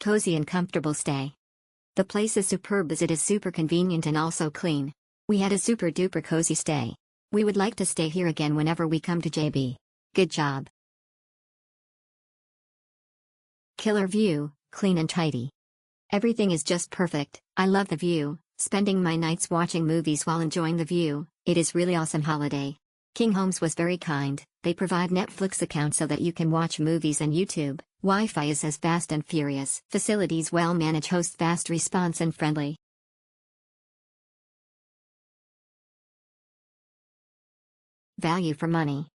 cozy and comfortable stay. The place is superb as it is super convenient and also clean. We had a super duper cozy stay. We would like to stay here again whenever we come to JB. Good job. Killer view, clean and tidy. Everything is just perfect. I love the view, spending my nights watching movies while enjoying the view. It is really awesome holiday. King Homes was very kind. They provide Netflix account so that you can watch movies and YouTube. Wi-Fi is as fast and furious. Facilities well managed, host fast response and friendly. Value for money.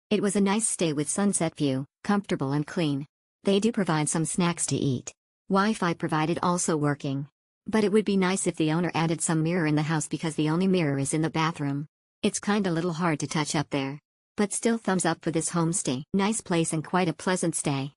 It was a nice stay with sunset view, comfortable and clean. They do provide some snacks to eat. Wi-Fi provided also working. But it would be nice if the owner added some mirror in the house because the only mirror is in the bathroom. It's kinda little hard to touch up there. But still thumbs up for this homestay. Nice place and quite a pleasant stay.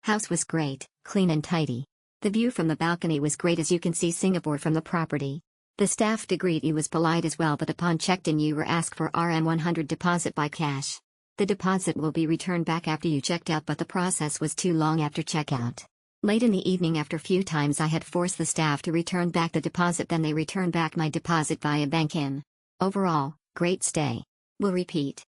House was great, clean and tidy. The view from the balcony was great as you can see Singapore from the property. The staff to greet you was polite as well, but upon checked-in you were asked for RM100 deposit by cash. The deposit will be returned back after you checked out, but the process was too long after checkout. Late in the evening after few times I had forced the staff to return back the deposit, then they returned back my deposit via bank-in. Overall, great stay. Will repeat.